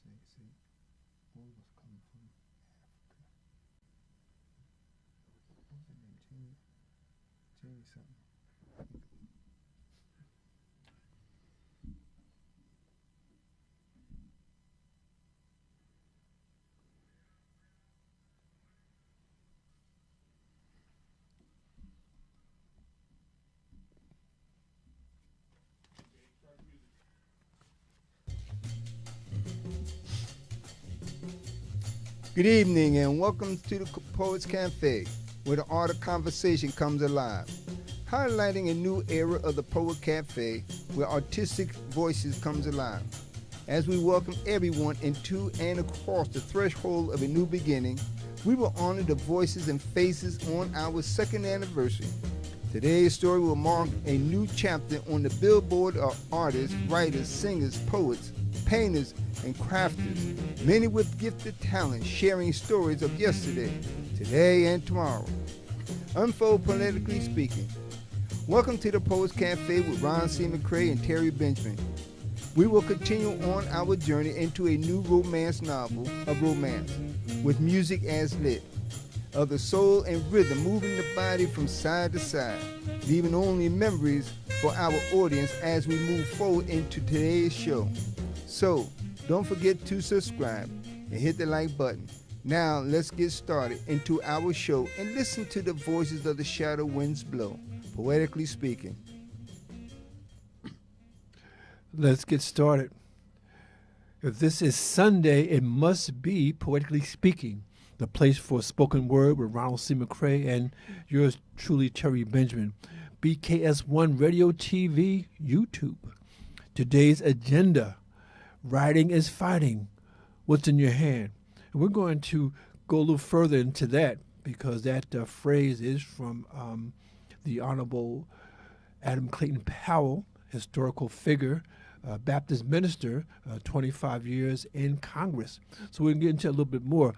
See, all of us come from Africa. What's her name? Jamie something. Good evening and welcome to the Poets Cafe, where the art of conversation comes alive. Highlighting a new era of the Poet Cafe, where artistic voices comes alive. As we welcome everyone into and across the threshold of a new beginning, we will honor the voices and faces on our second anniversary. Today's story will mark a new chapter on the billboard of artists, writers, singers, poets, painters, and crafters, many with gifted talent sharing stories of yesterday, today, and tomorrow. Unfold Politically Speaking. Welcome to the Poets Cafe with Ron C. McCray and Terry Benjamin. We will continue on our journey into a new romance novel of romance, with music as lit, of the soul and rhythm moving the body from side to side, leaving only memories for our audience as we move forward into today's show. So, don't forget to subscribe and hit the like button. Now, let's get started into our show and listen to the voices of the shadow winds blow, poetically speaking. Let's get started. If this is Sunday, it must be Poetically Speaking, the place for spoken word with Ronald C. McCray and yours truly, Terry Benjamin. BKS1 Radio TV, YouTube. Today's agenda: writing is fighting. What's in your hand? And we're going to go a little further into that because that phrase is from the Honorable Adam Clayton Powell, historical figure, Baptist minister, 25 years in Congress. So we're going to get into a little bit more.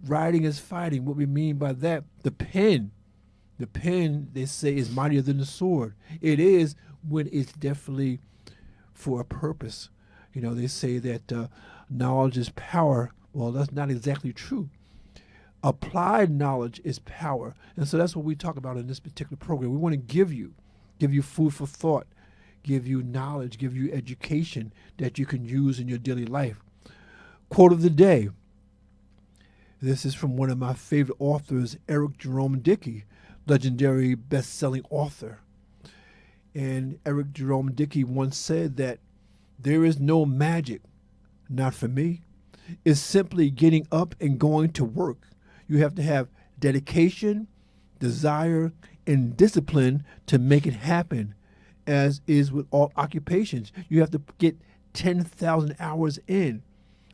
Writing is fighting. What we mean by that, the pen, they say, is mightier than the sword. It is when it's definitely for a purpose. You know, they say that knowledge is power. Well, that's not exactly true. Applied knowledge is power. And so that's what we talk about in this particular program. We want to give you food for thought, give you knowledge, give you education that you can use in your daily life. Quote of the day. This is from one of my favorite authors, Eric Jerome Dickey, legendary best-selling author. And Eric Jerome Dickey once said that there is no magic, not for me. It's simply getting up and going to work. You have to have dedication, desire, and discipline to make it happen, as is with all occupations. You have to get 10,000 hours in.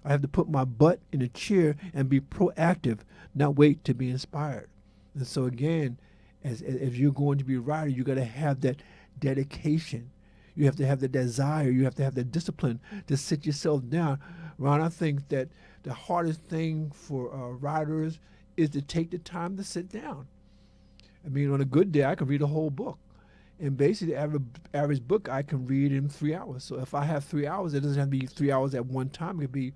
I have to put my butt in a chair and be proactive, not wait to be inspired. And so again, as you're going to be a writer, you got to have that dedication. You have to have the desire. You have to have the discipline to sit yourself down. Ron, I think that the hardest thing for writers is to take the time to sit down. I mean, on a good day, I can read a whole book. And basically, the average book I can read in 3 hours. So if I have 3 hours, it doesn't have to be 3 hours at one time. It could be,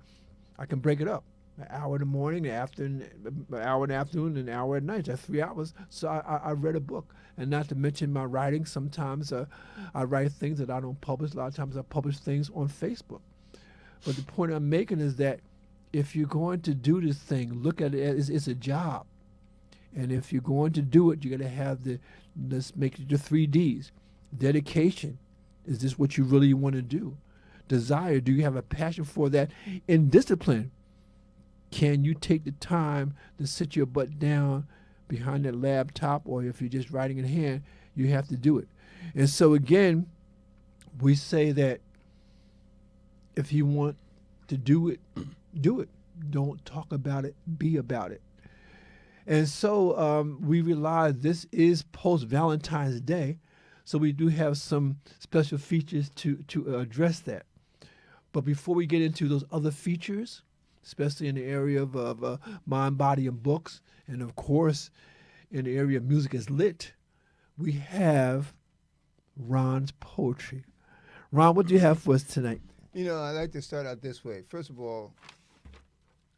I can break it up. An hour in the morning, an hour in the afternoon, and an hour at night. That's 3 hours. So I read a book. And not to mention my writing. Sometimes I write things that I don't publish. A lot of times I publish things on Facebook. But the point I'm making is that if you're going to do this thing, look at it as it's a job. And if you're going to do it, you got to have let's make it the 3 Ds. Dedication. Is this what you really want to do? Desire. Do you have a passion for that? And discipline. Can you take the time to sit your butt down behind that laptop, or if you're just writing in hand, you have to do it. And so again, we say that if you want to do it, do it. Don't talk about it, be about it. And so we realize this is post-Valentine's Day, so we do have some special features to address that. But before we get into those other features, especially in the area of mind, body, and books, and of course in the area of music is lit, we have Ron's poetry. Ron, what do you have for us tonight? You know, I like to start out this way. First of all,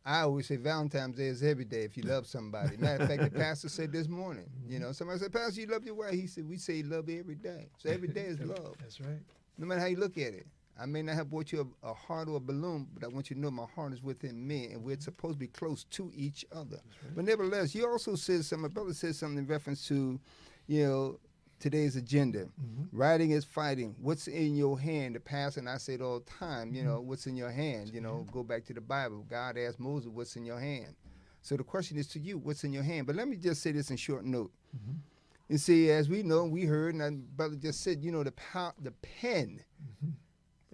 I always say Valentine's Day is every day if you love somebody. Matter of fact, the pastor said this morning, you know, somebody said, Pastor, you love your wife? He said, we say love every day. So every day is love. That's right. No matter how you look at it. I may not have bought you a heart or a balloon, but I want you to know my heart is within me, and we're supposed to be close to each other. Right. But nevertheless, you also said something, my brother said something in reference to, you know, today's agenda. Writing is fighting. What's in your hand? The pastor and I say it all the time, you know, what's in your hand? You know, go back to the Bible. God asked Moses, what's in your hand? So the question is to you, what's in your hand? But let me just say this in short note. You see, as we know, we heard, and my brother just said, you know, the pen.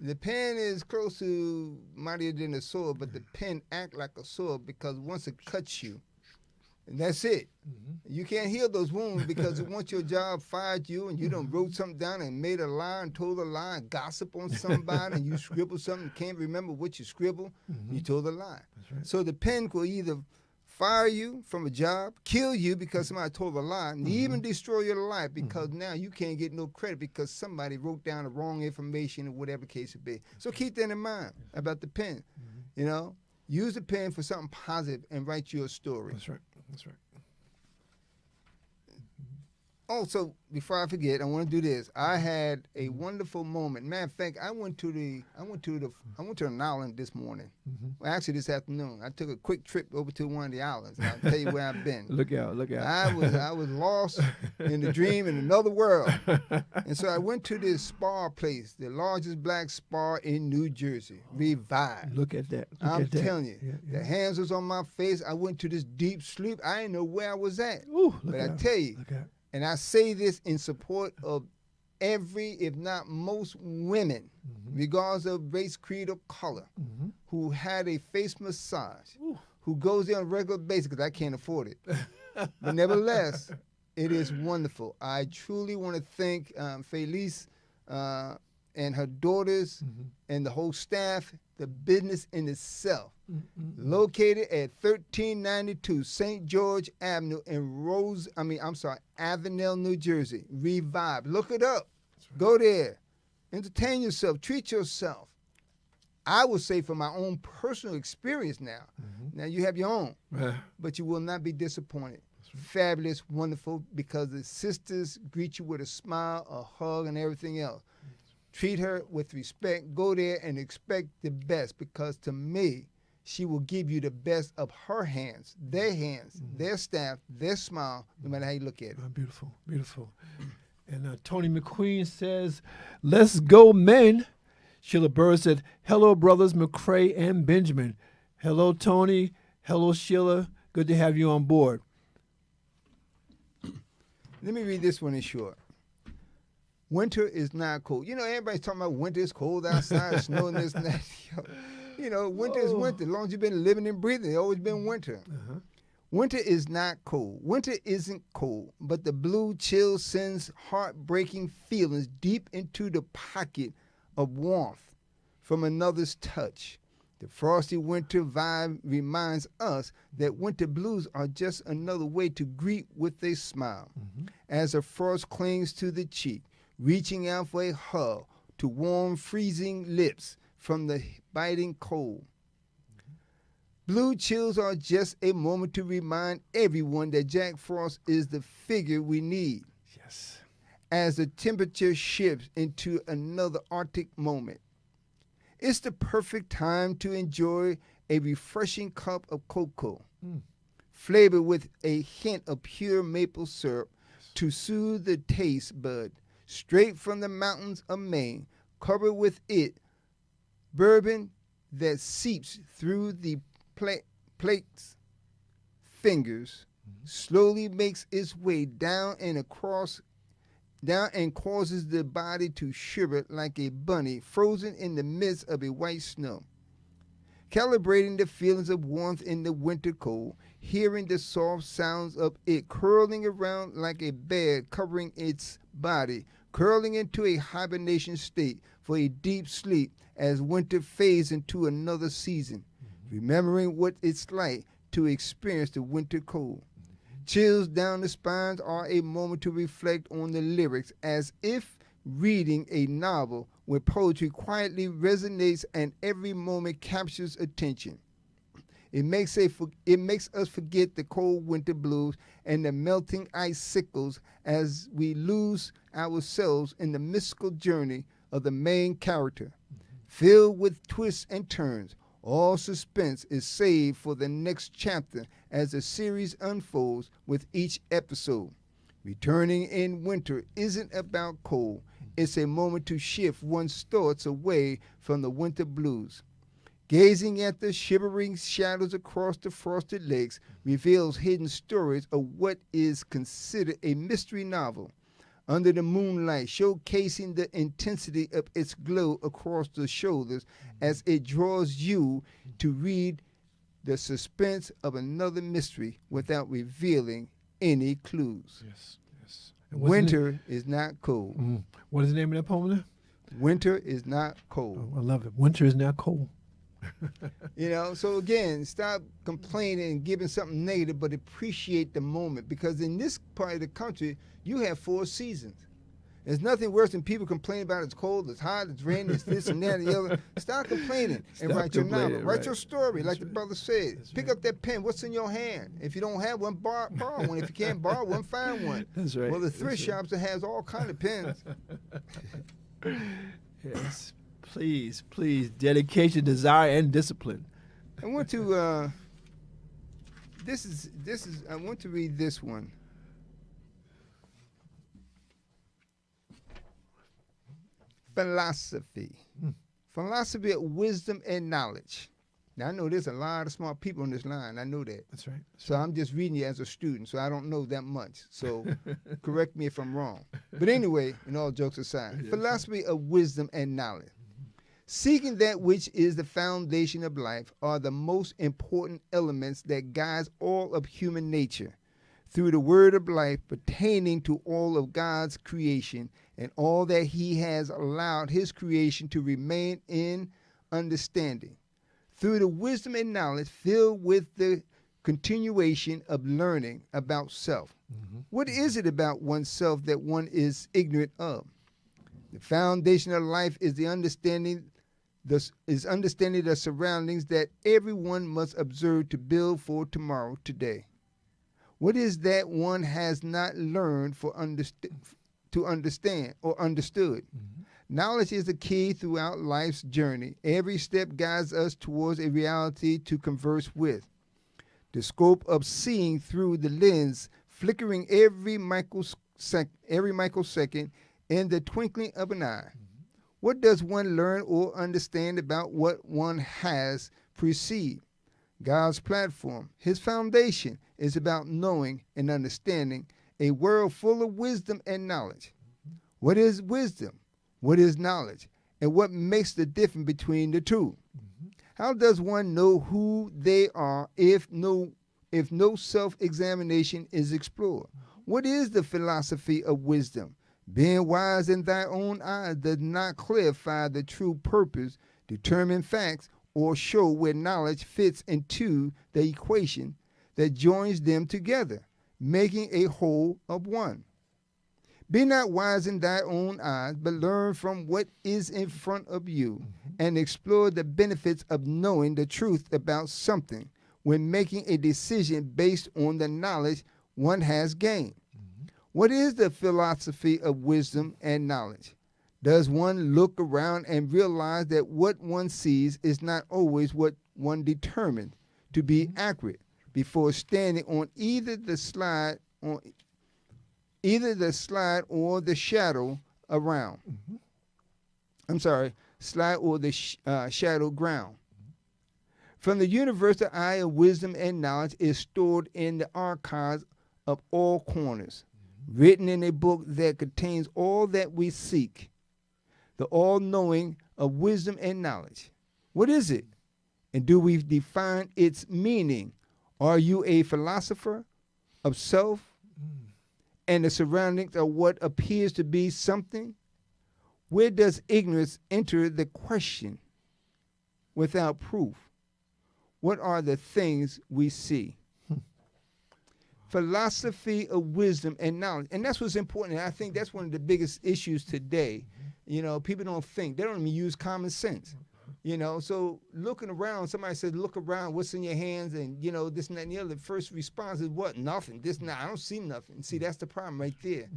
The pen is close to mightier than a sword, but the pen act like a sword because once it cuts you, and that's it. You can't heal those wounds because once your job fired you and you done wrote something down and made a lie and told a lie and gossip on somebody and you scribbled something, can't remember what you scribbled, you told a lie. Right. So the pen will either fire you from a job, kill you because somebody told a lie, and even destroy your life because now you can't get no credit because somebody wrote down the wrong information or whatever case it be. So keep that in mind about the pen. You know, use the pen for something positive and write your story. That's right. That's right. Also, before I forget, I want to do this. I had a wonderful moment. Matter of fact, I went to an island this morning. Well, actually, this afternoon. I took a quick trip over to one of the islands. I'll tell you where I've been. Look out! Look out! I was lost in the dream in another world, and so I went to this spa place, the largest black spa in New Jersey. Revive. Look at that! I'm telling you, the hands was on my face. I went to this deep sleep. I didn't know where I was at. Ooh, but I tell you. And I say this in support of every, if not most, women, regardless of race, creed, or color, who had a face massage, who goes there on a regular basis, because I can't afford it. But nevertheless, it is wonderful. I truly want to thank Felice and her daughters and the whole staff, the business in itself. Located at 1392 St. George Avenue in Avenel, New Jersey. Revive. Look it up. Right. Go there. Entertain yourself. Treat yourself. I would say from my own personal experience now. Now you have your own, but you will not be disappointed. Right. Fabulous, wonderful, because the sisters greet you with a smile, a hug, and everything else. Treat her with respect. Go there and expect the best, because to me, she will give you the best of her hands, their staff, their smile, no matter how you look at it. Beautiful, beautiful. And Tony McQueen says, let's go, men. Sheila Bird said, hello, brothers McCray and Benjamin. Hello, Tony. Hello, Sheila. Good to have you on board. Let me read this one in short. Winter is not cold. You know, everybody's talking about winter is cold outside, snow and this and that. You know, winter is winter. As long as you've been living and breathing, it's always been winter. Winter is not cold. Winter isn't cold, but the blue chill sends heartbreaking feelings deep into the pocket of warmth from another's touch. The frosty winter vibe reminds us that winter blues are just another way to greet with a smile. As a frost clings to the cheek, reaching out for a hug to warm, freezing lips from the biting cold. Blue chills are just a moment to remind everyone that Jack Frost is the figure we need. Yes. As the temperature shifts into another Arctic moment. It's the perfect time to enjoy a refreshing cup of cocoa, flavored with a hint of pure maple syrup to soothe the taste bud, straight from the mountains of Maine, covered with bourbon that seeps through the plate's fingers, slowly makes its way down and causes the body to shiver like a bunny frozen in the midst of a white snow. Calibrating the feelings of warmth in the winter cold, hearing the soft sounds of it curling around like a bed covering its body, curling into a hibernation state for a deep sleep as winter fades into another season, remembering what it's like to experience the winter cold. Chills down the spines are a moment to reflect on the lyrics as if reading a novel where poetry quietly resonates and every moment captures attention. It makes us forget the cold winter blues and the melting icicles as we lose ourselves in the mystical journey of the main character. Filled with twists and turns, all suspense is saved for the next chapter as the series unfolds with each episode. Returning in winter isn't about cold. It's a moment to shift one's thoughts away from the winter blues. Gazing at the shivering shadows across the frosted lakes reveals hidden stories of what is considered a mystery novel. Under the moonlight, showcasing the intensity of its glow across the shoulders as it draws you to read the suspense of another mystery without revealing any clues. Yes, yes. Winter is not cold. What is the name of that poem there? Winter is not cold. Oh, I love it. Winter is not cold. So again, stop complaining and giving something negative, but appreciate the moment, because in this part of the country, you have 4 seasons. There's nothing worse than people complaining about it's cold, it's hot, it's raining, it's this and that and the other. Stop complaining and write your novel. Write your story, like the brother said. Pick up that pen. What's in your hand? If you don't have one, borrow one. If you can't borrow one, find one. That's right. Well, the thrift shops that has all kind of pens. Yes. Please, dedication, desire, and discipline. I want to I want to read this one. Philosophy. Philosophy of wisdom and knowledge. Now, I know there's a lot of smart people on this line. I know that. That's right. So I'm just reading it as a student, so I don't know that much. So correct me if I'm wrong. But anyway, in all jokes aside, Yes. Philosophy of wisdom and knowledge. Seeking that which is the foundation of life are the most important elements that guides all of human nature. Through the word of life pertaining to all of God's creation and all that he has allowed his creation to remain in understanding. Through the wisdom and knowledge filled with the continuation of learning about self. What is it about oneself that one is ignorant of? The foundation of life is the understanding the surroundings that everyone must observe to build for tomorrow, today. What is that one has not learned to understand or understood? Knowledge is the key throughout life's journey. Every step guides us towards a reality to converse with. The scope of seeing through the lens, flickering every microsecond in the twinkling of an eye. What does one learn or understand about what one has perceived? God's platform, his foundation, is about knowing and understanding a world full of wisdom and knowledge. What is wisdom? What is knowledge? And what makes the difference between the two? How does one know who they are if no self-examination is explored? What is the philosophy of wisdom? Being wise in thy own eyes does not clarify the true purpose, determine facts, or show where knowledge fits into the equation that joins them together, making a whole of one. Be not wise in thy own eyes, but learn from what is in front of you and explore the benefits of knowing the truth about something when making a decision based on the knowledge one has gained. What is the philosophy of wisdom and knowledge? Does one look around and realize that what one sees is not always what one determined to be accurate before standing on either the slide or the shadow around? Slide or the shadow ground. From the universal eye of wisdom and knowledge is stored in the archives of all corners, written in a book that contains all that we seek, the all-knowing of wisdom and knowledge. What is it? And do we define its meaning? Are you a philosopher of self and the surroundings of what appears to be something? Where does ignorance enter the question without proof? What are the things we see? philosophy of wisdom and knowledge. And that's what's important. And I think that's one of the biggest issues today. You know, people don't think. They don't even use common sense. You know, so looking around, somebody says, look around, what's in your hands, and, you know, this and that and the other. The first response is what? Nothing. This and that. I don't see nothing. See, that's the problem right there.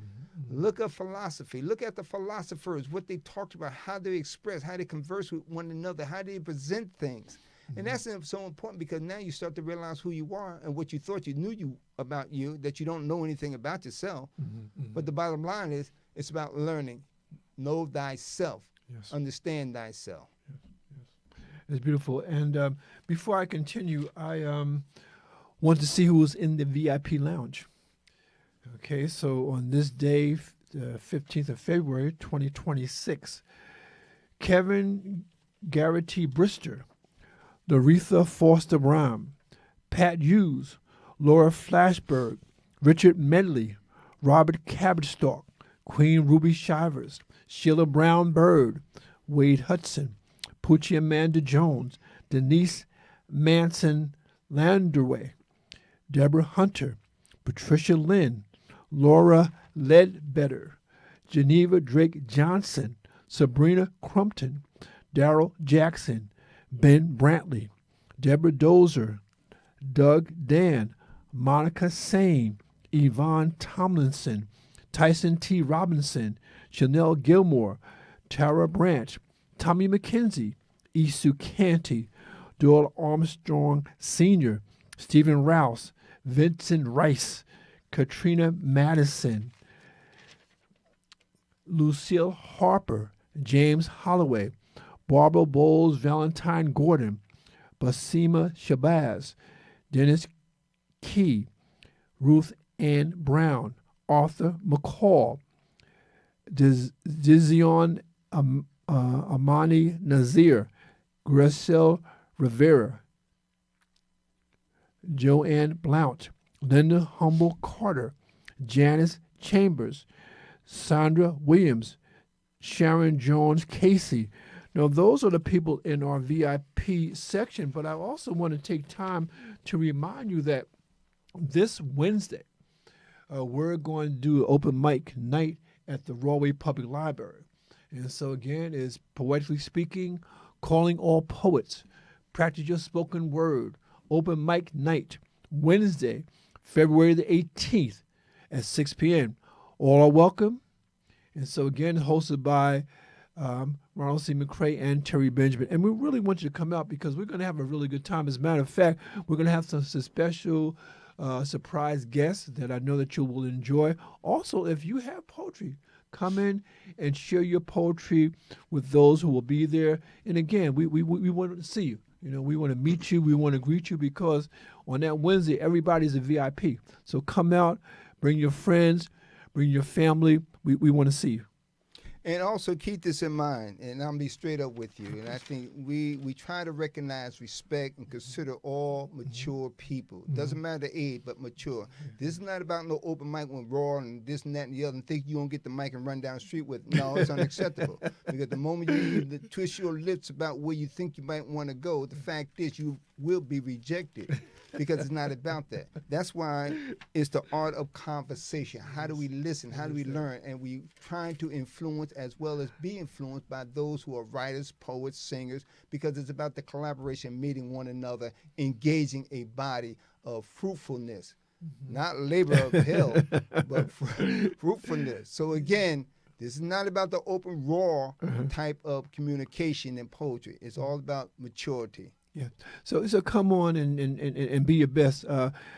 Look at philosophy. Look at the philosophers, what they talked about, how they express, how they converse with one another, how they present things. And that's so important because now you start to realize who you are and what you thought you knew about you, that you don't know anything about yourself. But the bottom line is, it's about learning. Know thyself. Yes. Understand thyself. It's beautiful. And before I continue, I want to see who was in the VIP lounge. Okay, so on this day, the 15th of February, 2026, Kevin Garrity Brister, Laretha Foster Brown, Pat Hughes, Laura Flashberg, Richard Medley, Robert Cabbagestalk, Queen Ruby Shivers, Sheila Brown Bird, Wade Hudson, Poochie Amanda Jones, Denise Manson Landerway, Deborah Hunter, Patricia Lynn, Laura Ledbetter, Geneva Drake Johnson, Sabrina Crumpton, Darrell Jackson, Ben Brantley, Deborah Dozer, Doug Dan, Monica Sane, Yvonne Tomlinson, Tyson T. Robinson, Chanel Gilmore, Tara Branch, Tommy McKenzie, Isu Canty, Doyle Armstrong Sr., Stephen Rouse, Vincent Rice, Katrina Madison, Lucille Harper, James Holloway, Barbara Bowles Valentine Gordon, Basima Shabazz, Dennis Key, Ruth Ann Brown, Arthur McCall, Dizion Amani Nazir, Gracel Rivera, Joanne Blount, Linda Humble Carter, Janice Chambers, Sandra Williams, Sharon Jones Casey. Now, those are the people in our VIP section, but I also want to take time to remind you that this Wednesday, we're going to do an open mic night at the Rawway Public Library. And so, again, is Poetically Speaking, Calling All Poets, Practice Your Spoken Word, open mic night, Wednesday, February the 18th at 6 p.m. All are welcome. And so, again, hosted by Ronald C. McCray and Terry Benjamin. And we really want you to come out because we're going to have a really good time. As a matter of fact, we're going to have some special surprise guests that I know that you will enjoy. Also, if you have poetry, come in and share your poetry with those who will be there. And again, we want to see you. You know, we want to meet you. We want to greet you because on that Wednesday, everybody's a VIP. So come out, bring your friends, bring your family. We want to see you. And also keep this in mind, and I'm going to be straight up with you, and I think we try to recognize, respect, and consider all mature people. Doesn't matter the age, but mature. This is not about no open mic when raw and this and that and the other and think you're going to get the mic and run down the street with it. No, it's unacceptable. Because the moment you twist your lips about where you think you might want to go, the fact is you will be rejected. Because it's not about that. That's why it's the art of conversation. How do we listen? How do we learn? And we trying to influence as well as be influenced by those who are writers, poets, singers, because it's about the collaboration, meeting one another, engaging a body of fruitfulness. Not labor of hell, but fruitfulness. So again, this is not about the open, raw type of communication and poetry. It's all about maturity. Yeah. So come on and be your best.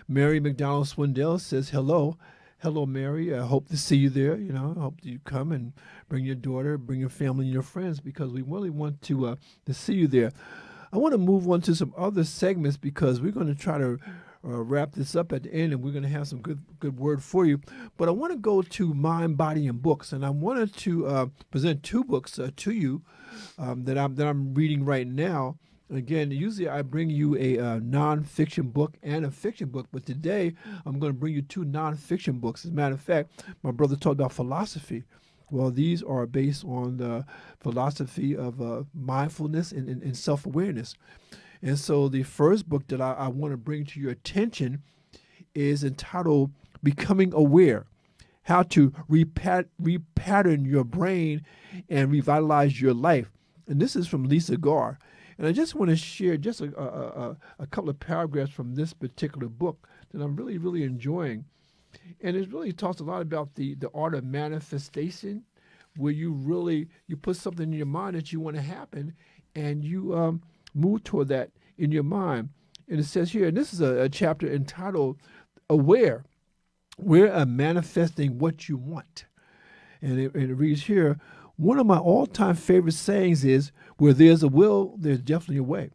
Mary McDonald Swindell says hello. Hello, Mary. I hope to see you there. You know, I hope you come and bring your daughter, bring your family and your friends because we really want to see you there. I want to move on to some other segments because we're going to try to wrap this up at the end, and we're going to have some good word for you. But I want to go to Mind, Body, and Books, and I wanted to present two books to you that I'm reading right now. Again, usually I bring you a nonfiction book and a fiction book, but today I'm going to bring you two nonfiction books. As a matter of fact, my brother talked about philosophy. Well, these are based on the philosophy of mindfulness and self-awareness. And so the first book that I want to bring to your attention is entitled Becoming Aware, how to repattern your brain and revitalize your life. And this is from Lisa Garr. And I just want to share just a couple of paragraphs from this particular book that I'm really, really enjoying. And it really talks a lot about the art of manifestation, where you put something in your mind that you want to happen, and you move toward that in your mind. And it says here, and this is a chapter entitled Aware, we're manifesting what you want. And it reads here, one of my all-time favorite sayings is, where there's a will, there's definitely a way.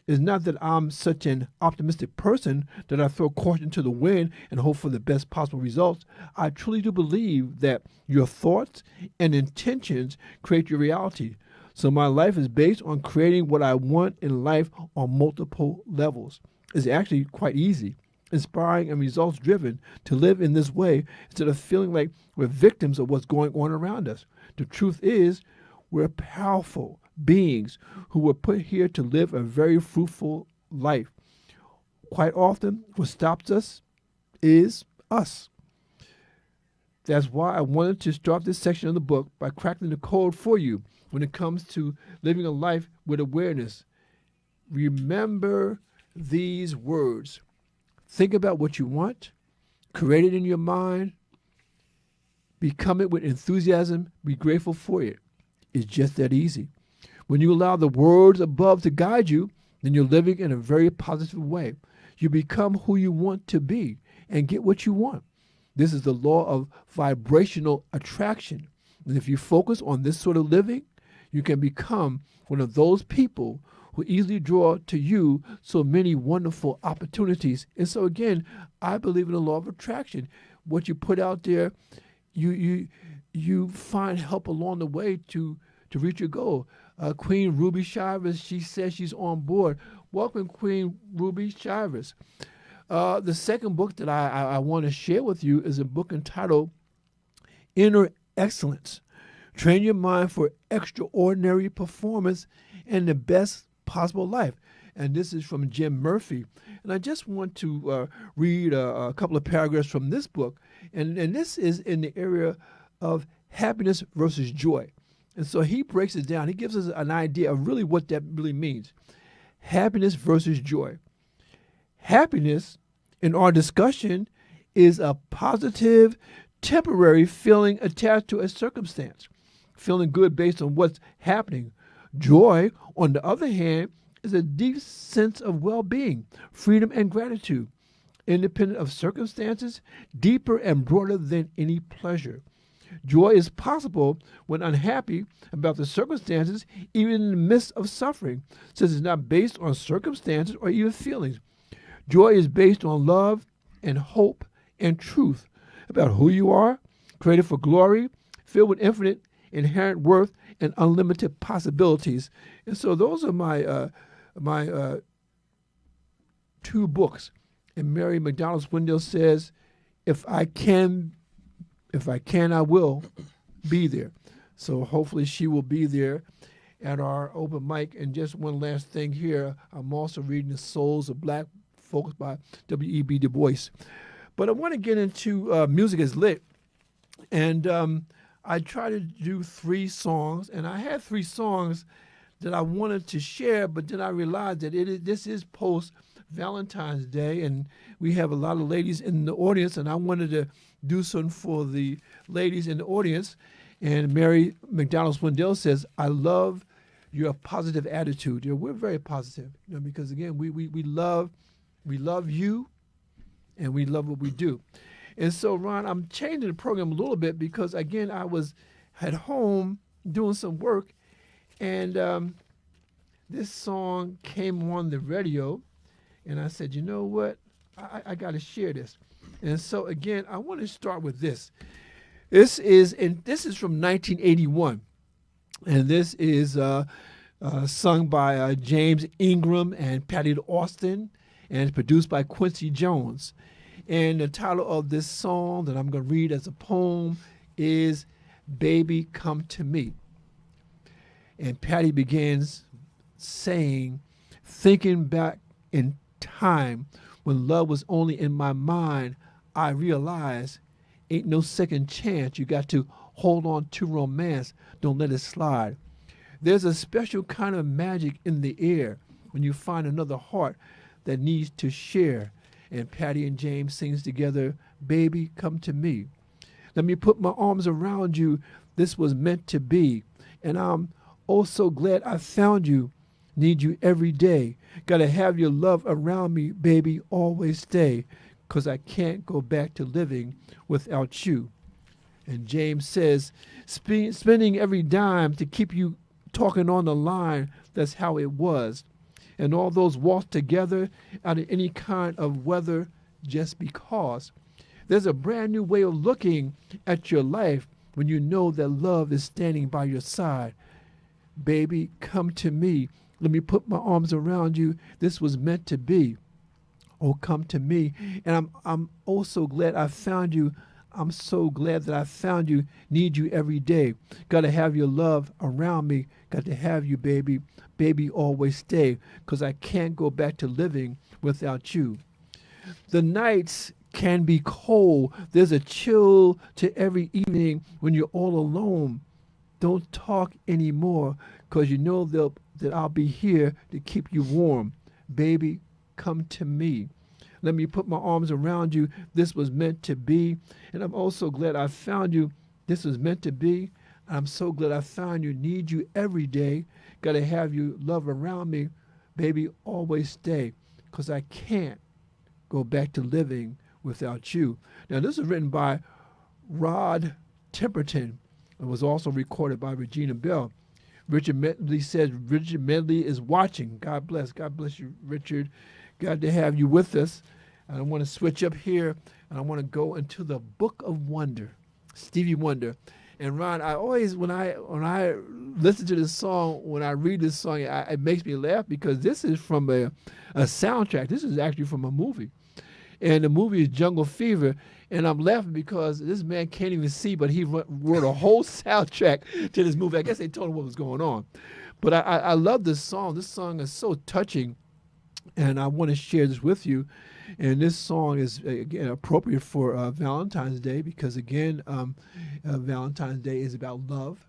It's not that I'm such an optimistic person that I throw caution to the wind and hope for the best possible results. I truly do believe that your thoughts and intentions create your reality. So my life is based on creating what I want in life on multiple levels. It's actually quite easy, inspiring and results-driven to live in this way instead of feeling like we're victims of what's going on around us. The truth is, we're powerful beings who were put here to live a very fruitful life. Quite often, what stops us is us. That's why I wanted to start this section of the book by cracking the code for you when it comes to living a life with awareness. Remember these words. Think about what you want, create it in your mind, become it with enthusiasm, be grateful for it. It's just that easy. When you allow the words above to guide you, then you're living in a very positive way. You become who you want to be and get what you want. This is the law of vibrational attraction. And if you focus on this sort of living, you can become one of those people who easily draw to you so many wonderful opportunities. And so again, I believe in the law of attraction. What you put out there, you find help along the way to reach your goal. Queen Ruby Shivers, she says she's on board. Welcome, Queen Ruby Shivers. The second book that I want to share with you is a book entitled Inner Excellence. Train your mind for extraordinary performance and the best possible life. And this is from Jim Murphy. And I just want to read a couple of paragraphs from this book. And this is in the area of happiness versus joy. And so he breaks it down. He gives us an idea of really what that really means. Happiness versus joy. Happiness, in our discussion, is a positive, temporary feeling attached to a circumstance, feeling good based on what's happening. Joy, on the other hand, is a deep sense of well-being, freedom, and gratitude, independent of circumstances, deeper and broader than any pleasure. Joy is possible when unhappy about the circumstances, even in the midst of suffering, since it's not based on circumstances or even feelings. Joy is based on love and hope and truth about who you are, created for glory, filled with infinite inherent worth and unlimited possibilities. And so those are my two books. And Mary McDonald Swindell says, if I can, I will be there. So hopefully she will be there at our open mic. And just one last thing here, I'm also reading The Souls of Black Folks by W.E.B. Du Bois. But I want to get into Music is Lit. And I tried to do 3 songs, and I had 3 songs that I wanted to share, but then I realized that this is post-Valentine's Day, and we have a lot of ladies in the audience, and I wanted to do something for the ladies in the audience. And Mary McDonald Swindell says, I love your positive attitude. We're very positive, because again, we love you, and we love what we do. And so, Ron, I'm changing the program a little bit because, again, I was at home doing some work, and this song came on the radio, and I said, you know what? I got to share this. And so, again, I want to start with this. This is from 1981, and this is sung by James Ingram and Patty Austin, and it's produced by Quincy Jones. And the title of this song that I'm going to read as a poem is Baby Come to Me. And Patty begins saying, thinking back in time When love was only in my mind, I realized ain't no second chance. You got to hold on to romance. Don't let it slide. There's a special kind of magic in the air when you find another heart that needs to share. And Patty and James sings together, Baby, Come to Me. Let me put my arms around you. This was meant to be. And I'm oh so glad I found you. Need you every day. Gotta have your love around me, baby, always stay. 'Cause I can't go back to living without you. And James says, spending every dime to keep you talking on the line, that's how it was. And all those walks together out of any kind of weather just because. There's a brand new way of looking at your life when you know that love is standing by your side. Baby, come to me. Let me put my arms around you. This was meant to be. Oh, come to me. And I'm oh so glad I found you. I'm so glad that I found you. Need you every day. Got to have your love around me. Got to have you, baby. Baby, always stay. 'Cause I can't go back to living without you. The nights can be cold. There's a chill to every evening when you're all alone. Don't talk anymore, 'cause you know that I'll be here to keep you warm. Baby, come to me. Let me put my arms around you. This was meant to be. And I'm also glad I found you. This was meant to be. I'm so glad I found you. Need you every day. Gotta have you love around me. Baby, always stay. 'Cause I can't go back to living without you. Now, this was written by Rod Temperton and was also recorded by Regina Bell. Richard Medley says Richard Medley is watching. God bless. God bless you, Richard. Glad to have you with us. And I want to switch up here, and I want to go into the Book of Wonder, Stevie Wonder. And Ron, I always, when I listen to this song, when I read this song, it makes me laugh because this is from a soundtrack. This is actually from a movie. And the movie is Jungle Fever. And I'm laughing because this man can't even see, but he wrote a whole soundtrack to this movie. I guess they told him what was going on. But I love this song. This song is so touching, and I want to share this with you. And this song is, again, appropriate for Valentine's Day because, again, Valentine's Day is about love.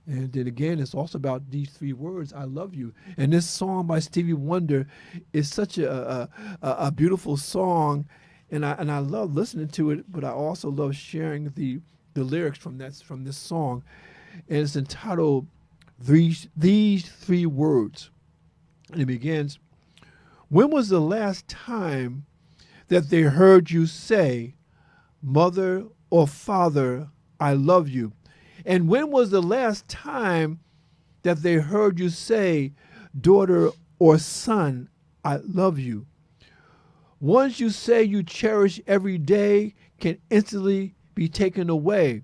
And then, again, it's also about these three words, I love you. And this song by Stevie Wonder is such a beautiful song. And I love listening to it, but I also love sharing the lyrics from this song. And it's entitled These Three Words. And it begins, when was the last time that they heard you say, Mother or Father, I love you? And when was the last time that they heard you say, Daughter or Son, I love you? Once you say you cherish every day can instantly be taken away.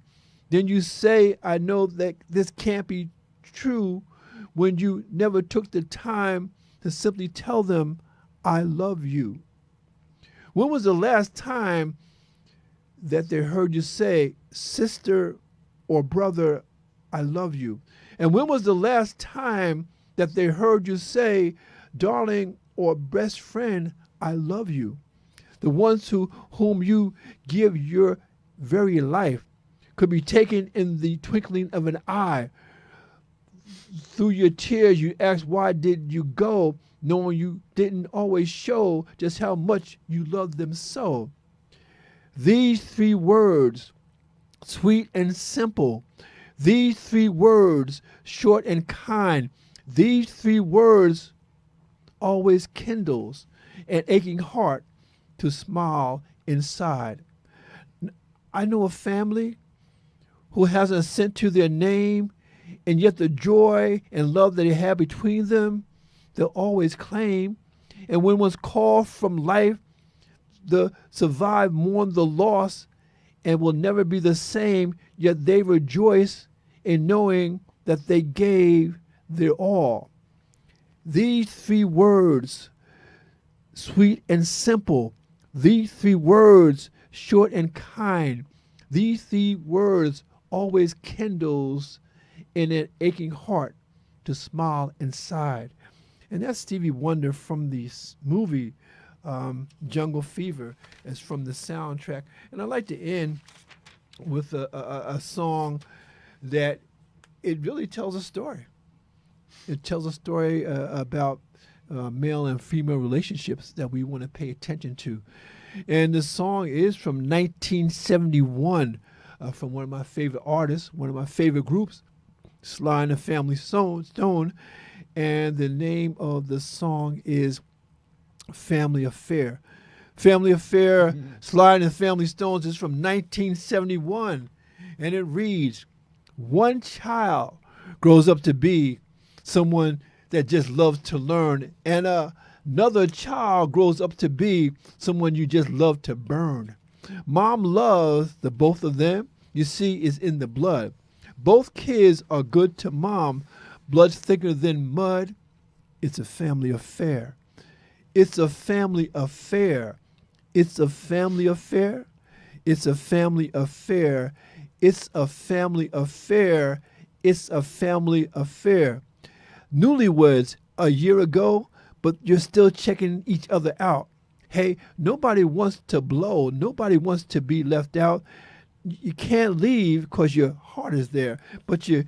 Then you say, I know that this can't be true when you never took the time to simply tell them, I love you. When was the last time that they heard you say, Sister or Brother, I love you? And when was the last time that they heard you say, Darling or Best Friend, I love you? The ones whom you give your very life could be taken in the twinkling of an eye. Through your tears, you ask, why did you go, knowing you didn't always show just how much you loved them so. These three words, sweet and simple. These three words, short and kind. These three words always kindles an aching heart to smile inside. I know a family who has a scent to their name, and yet the joy and love that they have between them, they'll always claim. And when one's called from life, the survived mourn the loss and will never be the same, yet they rejoice in knowing that they gave their all. These three words, sweet and simple. These three words, short and kind. These three words always kindles in an aching heart to smile inside. And that's Stevie Wonder from the movie Jungle Fever is from the soundtrack. And I like to end with a song that it really tells a story. It tells a story about male and female relationships that we want to pay attention to. And the song is from 1971 from one of my favorite artists, one of my favorite groups, Sly and the Family Stone. And the name of the song is Family Affair. Family Affair, Sly and the Family Stones is from 1971. And it reads, one child grows up to be someone that just loves to learn, and another child grows up to be someone you just love to burn. Mom loves the both of them, you see, is in the blood. Both kids are good to mom. Blood's thicker than mud. It's a family affair. It's a family affair. It's a family affair. It's a family affair. It's a family affair. It's a family affair. Newlyweds a year ago, but you're still checking each other out. Hey, nobody wants to blow. Nobody wants to be left out. You can't leave because your heart is there, but you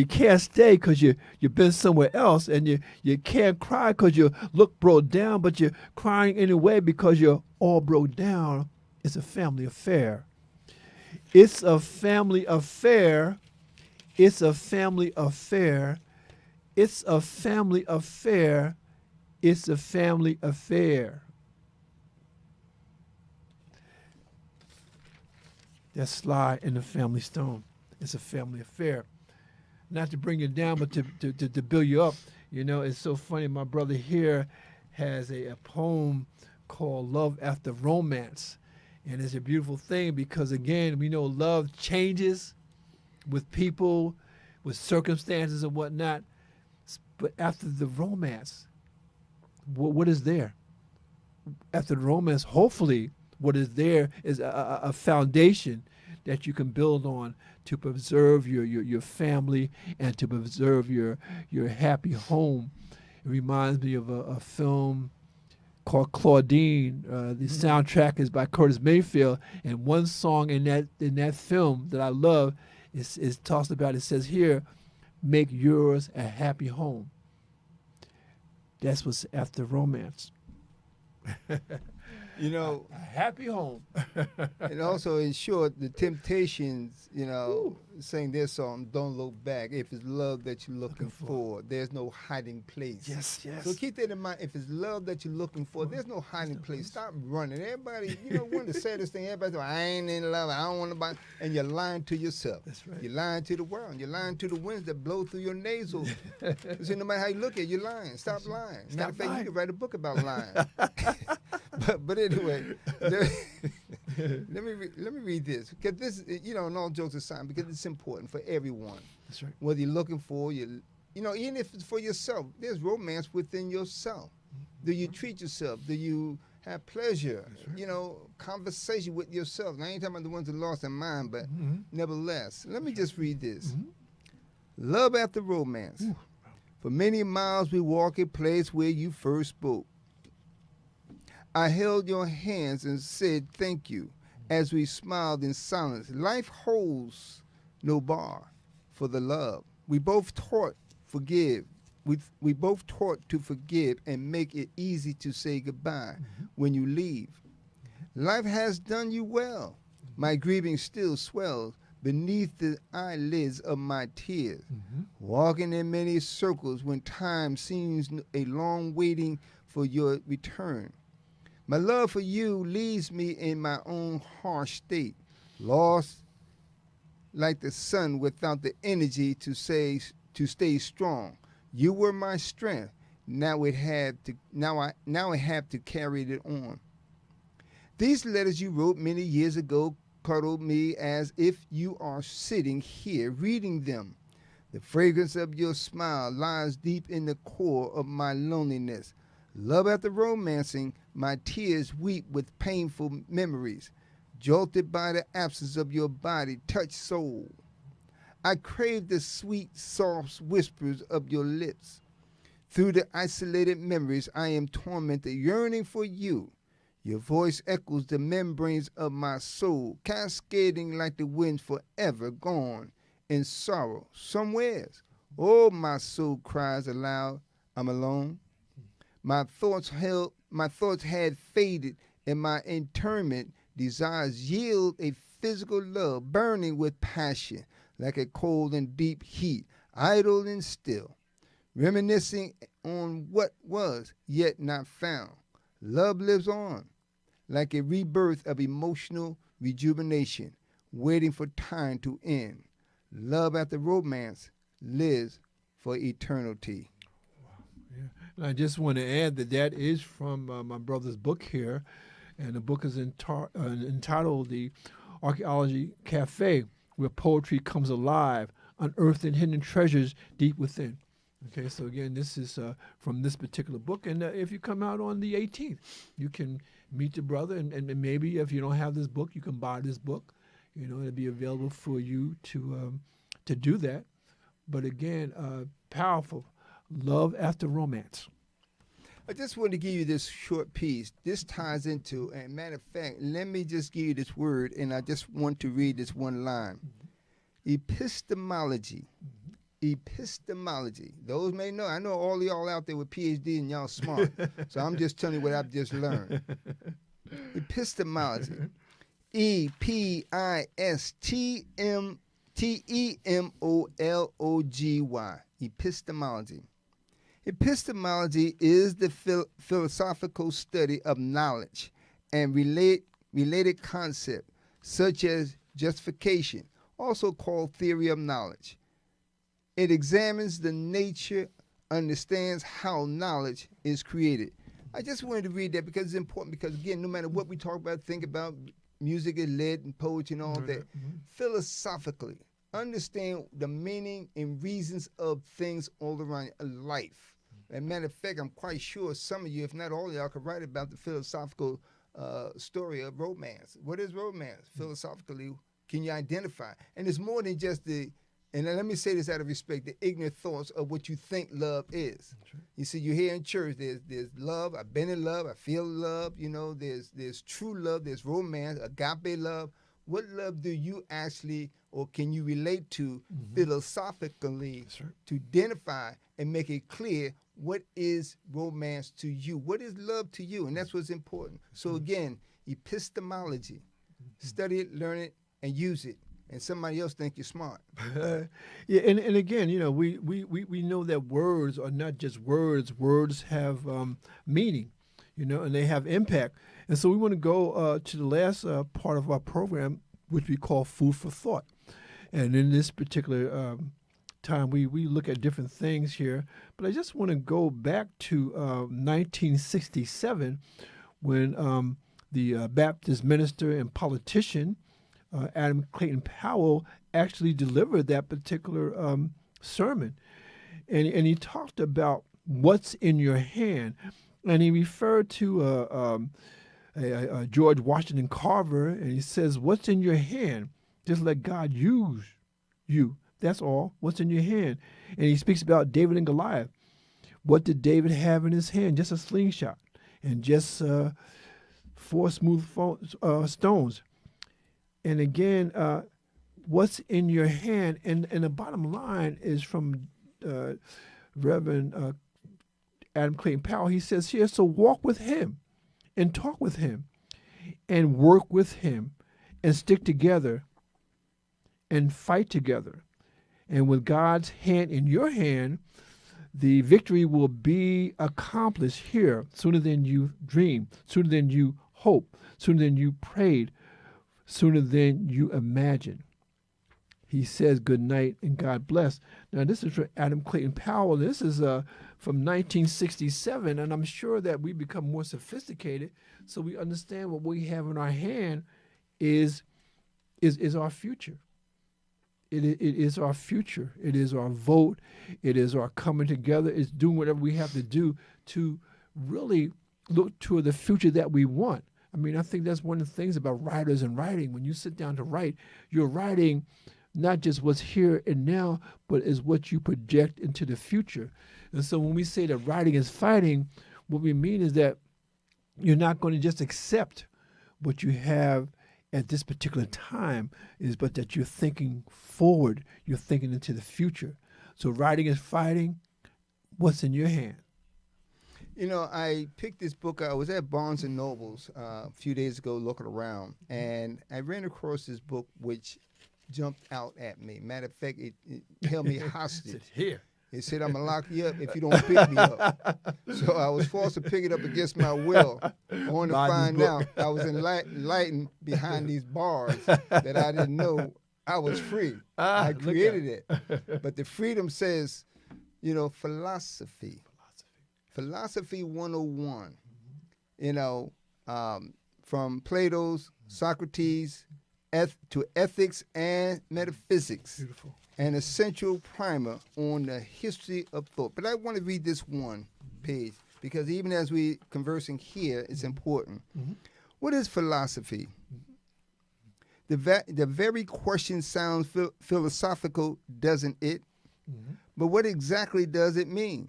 can't stay because you've been somewhere else, and you can't cry because you look broke down, but you're crying anyway because you're all broke down. It's a family affair. It's a family affair. It's a family affair. It's a family affair. It's a family affair. That's Sly and the Family Stone. It's a family affair. Not to bring you down, but to build you up. You know, it's so funny. My brother here has a poem called Love After Romance. And it's a beautiful thing because, again, we know love changes with people, with circumstances and whatnot. But after the romance, what is there? After the romance, hopefully, what is there is a foundation that you can build on to preserve your family and to preserve your happy home. It reminds me of a film called Claudine. The soundtrack is by Curtis Mayfield, and one song in that film that I love is talks about. It says here, "Make yours a happy home." That's what's after romance. You know, a happy home. and also, in short, the Temptations, you know, sing their song, "Don't Look Back." If it's love that you're looking for, there's no hiding place. Yes, yes. So keep that in mind. If it's love that you're looking for, there's no hiding place. Stop running. Everybody, you know, one of the saddest thing, everybody's like, I ain't in love, I don't want to buy, and you're lying to yourself. That's right. You're lying to the world. You're lying to the winds that blow through your nasal. So no matter how you look at it, you're lying. Stop lying. Matter of fact, you could write a book about lying. But anyway, let me read this, because this, you know, and all jokes aside, because it's important for everyone. That's right. Whether you're looking for, you know, even if it's for yourself, there's romance within yourself. Do you treat yourself? Do you have pleasure? Right. You know, conversation with yourself. Now, I ain't talking about the ones that lost their mind, but nevertheless, let me just read this. Love after romance. Ooh. For many miles we walk a place where you first spoke. I held your hands and said thank you as we smiled in silence. Life holds no bar for the love. We both taught forgive. We both taught to forgive and make it easy to say goodbye when you leave. Life has done you well. My grieving still swells beneath the eyelids of my tears. Walking in many circles when time seems a long waiting for your return. My love for you leaves me in my own harsh state, lost like the sun without the energy to stay strong. You were my strength. Now I have to carry it on. These letters you wrote many years ago cuddle me as if you are sitting here reading them. The fragrance of your smile lies deep in the core of my loneliness. Love after romancing, my tears weep with painful memories, jolted by the absence of your body, touch soul. I crave the sweet, soft whispers of your lips, Through the isolated memories, I am tormented, yearning for you. Your voice echoes the membranes of my soul, cascading like the winds forever gone in sorrow somewheres. Oh, my soul cries aloud, I'm alone. My thoughts had faded, and my interment desires yield a physical love, burning with passion, like a cold and deep heat, idle and still, reminiscing on what was yet not found. Love lives on, like a rebirth of emotional rejuvenation, waiting for time to end. Love after romance lives for eternity. Yeah. And I just want to add that that is from my brother's book here, and the book is entitled The Archaeology Cafe, where poetry comes alive, unearthing hidden treasures deep within. Okay, so again, this is from this particular book, and if you come out on the 18th, you can meet the brother, and maybe if you don't have this book, you can buy this book. You know, it'll be available for you to do that. But again, powerful. Love after romance. I just want to give you this short piece. This ties into, and matter of fact, let me just give you this word, and I just want to read this one line. Epistemology. Epistemology. Those may know. I know all y'all out there with PhD and y'all smart. So I'm just telling you what I've just learned. Epistemology. Epistemology. Epistemology. Epistemology is the philosophical study of knowledge and related concepts such as justification, also called theory of knowledge. It examines the nature, understands how knowledge is created. I just wanted to read that because it's important, because again, no matter what we talk about, think about music and lit and poetry and all that, philosophically, understand the meaning and reasons of things all around life. As a matter of fact, I'm quite sure some of you, if not all of y'all, could write about the philosophical story of romance. What is romance? Philosophically, can you identify? And it's more than just and let me say this out of respect, the ignorant thoughts of what you think love is. Right. You see, you hear in church, there's love, I've been in love, I feel love, you know, there's true love, there's romance, agape love. What love do you actually, or can you relate to philosophically to identify and make it clear what is romance to you? What is love to you? And that's what's important. So again, epistemology, study it, learn it, and use it. And somebody else think you're smart. Yeah, and again, you know, we know that words are not just words. Words have meaning, you know, and they have impact. And so we want to go to the last part of our program, which we call Food for Thought. And in this particular time, we look at different things here. But I just want to go back to 1967 when the Baptist minister and politician, Adam Clayton Powell, actually delivered that particular sermon. And he talked about what's in your hand. And he referred to George Washington Carver, and he says, what's in your hand? Just let God use you. That's all. What's in your hand? And he speaks about David and Goliath. What did David have in his hand? Just a slingshot and just 4 smooth stones. And again, what's in your hand? And the bottom line is from Reverend Adam Clayton Powell. He says here, so walk with him and talk with him and work with him and stick together and fight together. And with God's hand in your hand, the victory will be accomplished here sooner than you dreamed, sooner than you hoped, sooner than you prayed, sooner than you imagined. He says good night and God bless. Now, this is from Adam Clayton Powell. This is from 1967, and I'm sure that we become more sophisticated so we understand what we have in our hand is our future. It is our future. It is our vote. It is our coming together. It's doing whatever we have to do to really look toward the future that we want. I mean, I think that's one of the things about writers and writing. When you sit down to write, you're writing not just what's here and now, but is what you project into the future. And so when we say that writing is fighting, what we mean is that you're not going to just accept what you have at this particular time, but that you're thinking forward, you're thinking into the future. So writing is fighting. What's in your hand? You know, I picked this book. I was at Barnes and Nobles a few days ago looking around, and I ran across this book which jumped out at me. Matter of fact, it held me hostage. Here. It said, I'm going to lock you up if you don't pick me up. So I was forced to pick it up against my will. Only to find out I was enlightened behind these bars that I didn't know I was free. I created it. But the freedom says, you know, philosophy 101, you know, from Plato's Socrates to ethics and metaphysics. Beautiful. An essential primer on the history of thought. But I want to read this one page because even as we conversing here, it's important. What is philosophy? The very question sounds philosophical, doesn't it? But what exactly does it mean?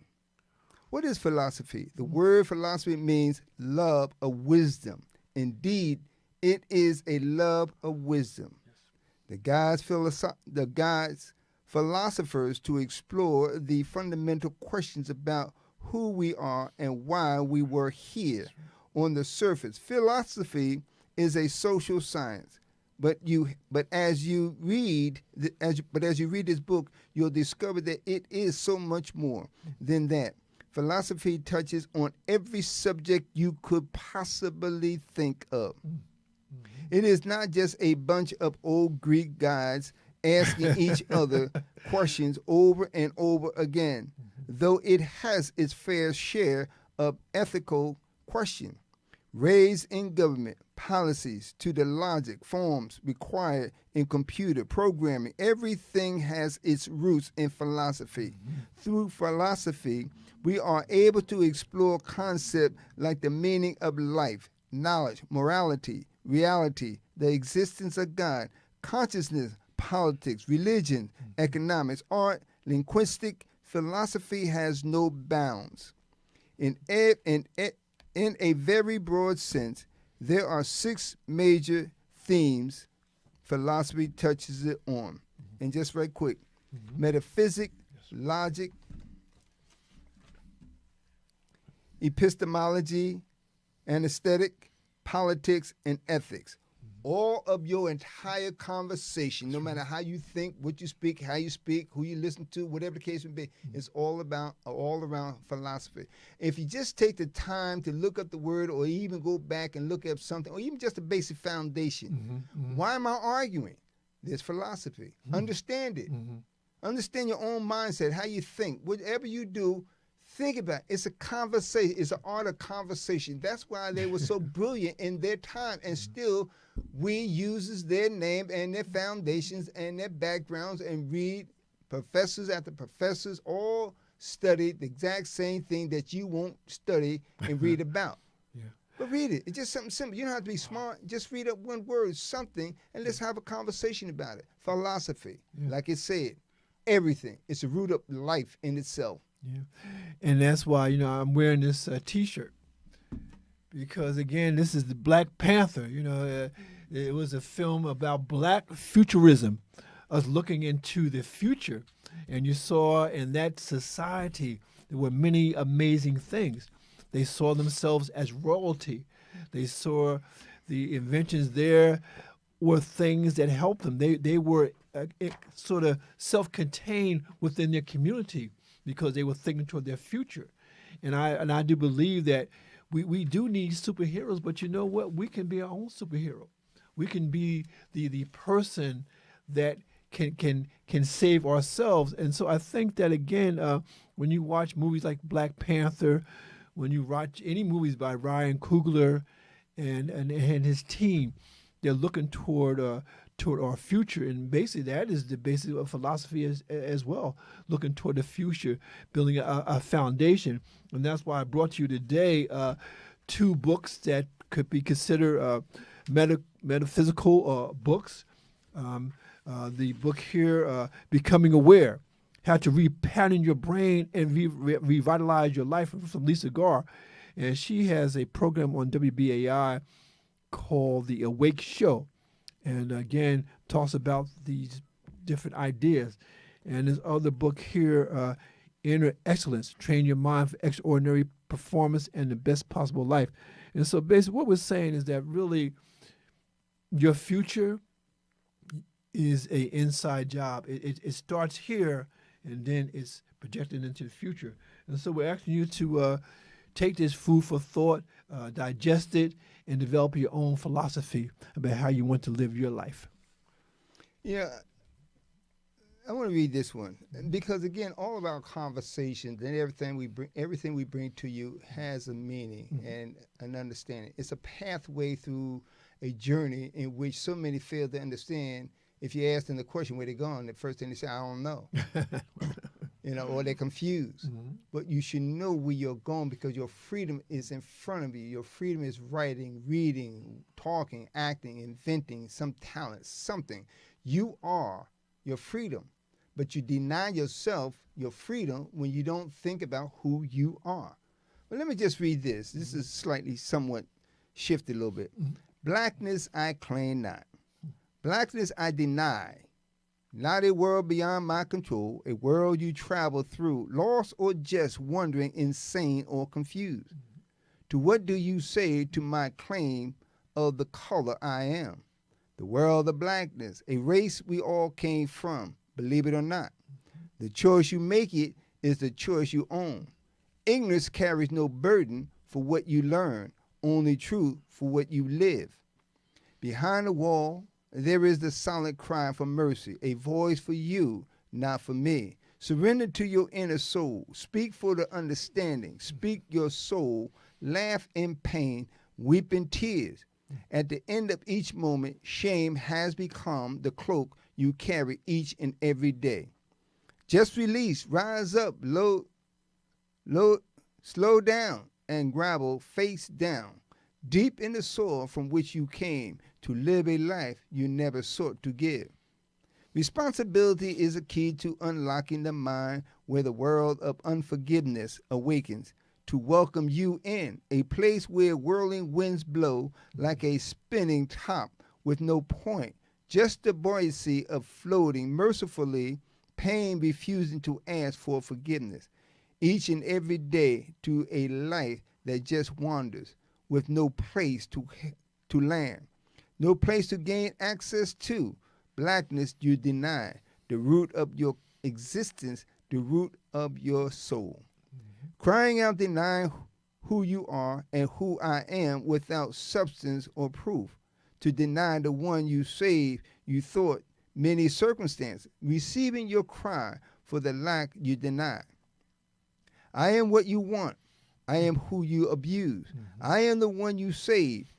What is philosophy? The word philosophy means love of wisdom. Indeed, it is a love of wisdom. The guides philosophers to explore the fundamental questions about who we are and why we were here on the surface. Philosophy is a social science, but as you read this book, you'll discover that it is so much more than that. Philosophy touches on every subject you could possibly think of. It is not just a bunch of old Greek guides asking each other questions over and over again, though it has its fair share of ethical questions raised in government policies to the logic forms required in computer programming. Everything has its roots in philosophy. Through philosophy, we are able to explore concepts like the meaning of life, knowledge, morality, reality, the existence of God, consciousness, politics, religion, economics, art, linguistic. Philosophy has no bounds. In a very broad sense, there are 6 major themes philosophy touches it on. And just right quick, metaphysics, logic, epistemology, aesthetic, politics, and ethics. All of your entire conversation, no matter how you think, what you speak, how you speak, who you listen to, whatever the case may be, is all around philosophy. If you just take the time to look up the word or even go back and look up something, or even just a basic foundation, why am I arguing? There's philosophy. Understand it. Understand your own mindset, how you think. Whatever you do, think about it. It's a conversation. It's an art of conversation. That's why they were so brilliant in their time, and still we uses their name and their foundations and their backgrounds and read professors after professors all studied the exact same thing that you won't study and read about. But read it. It's just something simple. You don't have to be smart. Just read up one word, something, and let's have a conversation about it. Philosophy, like it said, everything. It's the root of life in itself. Yeah, and that's why, you know, I'm wearing this T-shirt because, again, this is the Black Panther. You know, it was a film about black futurism, us looking into the future, and you saw in that society there were many amazing things. They saw themselves as royalty. They saw the inventions there were things that helped them. They were sort of self-contained within their community, because they were thinking toward their future. And I do believe that we do need superheroes, but you know what? We can be our own superhero. We can be the person that can save ourselves. And so I think that, again, when you watch movies like Black Panther, when you watch any movies by Ryan Coogler and his team, they're looking toward our future, and basically that is the basis of philosophy as well, looking toward the future, building a foundation. And that's why I brought to you today 2 books that could be considered metaphysical books. The book here, Becoming Aware, How to Repattern Your Brain and Revitalize Your Life, from Lisa Garr. And she has a program on WBAI called The Awake Show. And again, talks about these different ideas. And this other book here, Inner Excellence, Train Your Mind for Extraordinary Performance and the Best Possible Life. And so basically what we're saying is that really your future is a inside job. It starts here and then it's projected into the future. And so we're asking you to take this food for thought, digest it, and develop your own philosophy about how you want to live your life. Yeah, I want to read this one because again, all of our conversations and everything we bring to you has a meaning and an understanding. It's a pathway through a journey in which so many fail to understand. If you ask them the question where they're going, the first thing they say, "I don't know," or they're confused. But you should know where you're going because your freedom is in front of you. Your freedom is writing, reading, talking, acting, inventing, some talent, something. You are your freedom. But you deny yourself your freedom when you don't think about who you are. But let me just read this. This is slightly somewhat shifted a little bit. Blackness I claim not. Blackness I deny. Not a world beyond my control, a world you travel through, lost or just wandering, insane or confused. To what do you say to my claim of the color I am? The world of blackness, a race we all came from. Believe it or not, the choice you make it is the choice you own. Ignorance carries no burden for what you learn, only truth for what you live. Behind the wall, there is the silent cry for mercy, a voice for you, not for me. Surrender to your inner soul. Speak for the understanding. Speak your soul. Laugh in pain. Weep in tears. At the end of each moment, shame has become the cloak you carry each and every day. Just release, rise up, slow down, and gravel face down, deep in the soil from which you came to live a life you never sought to give. Responsibility is a key to unlocking the mind where the world of unforgiveness awakens, to welcome you in, a place where whirling winds blow like a spinning top with no point, just the buoyancy of floating mercifully, pain refusing to ask for forgiveness, each and every day to a life that just wanders with no place to land, no place to gain access to. Blackness you deny, the root of your existence, the root of your soul. Crying out, denying who you are and who I am without substance or proof. To deny the one you saved, you thought many circumstances, receiving your cry for the lack you deny. I am what you want. I am who you abuse. I am the one you saved.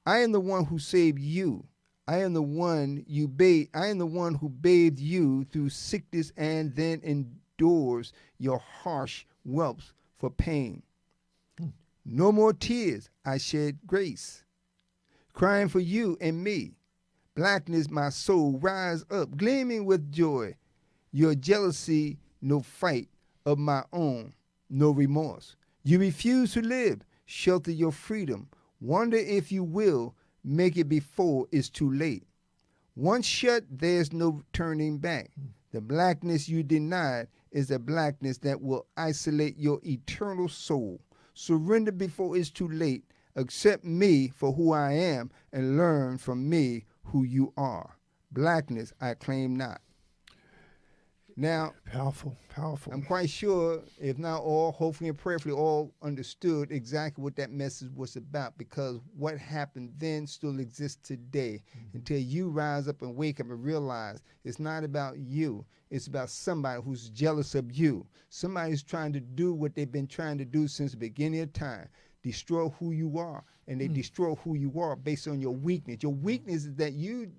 I am the one who saved you. I am the one you bathed. I am the one who bathed you through sickness and then endures your harsh whelps for pain. No more tears, I shed grace, crying for you and me. Blackness, my soul, rise up, gleaming with joy. Your jealousy, no fight of my own, no remorse. You refuse to live, shelter your freedom. Wonder if you will make it before it's too late. Once shut, there's no turning back. The blackness you denied is the blackness that will isolate your eternal soul. Surrender before it's too late. Accept me for who I am and learn from me who you are. Blackness I claim not. Now, Powerful. I'm quite sure, if not all, hopefully and prayerfully all understood exactly what that message was about, because what happened then still exists today until you rise up and wake up and realize it's not about you. It's about somebody who's jealous of you. Somebody who's trying to do what they've been trying to do since the beginning of time. Destroy who you are. And they destroy who you are based on your weakness. Your weakness is that you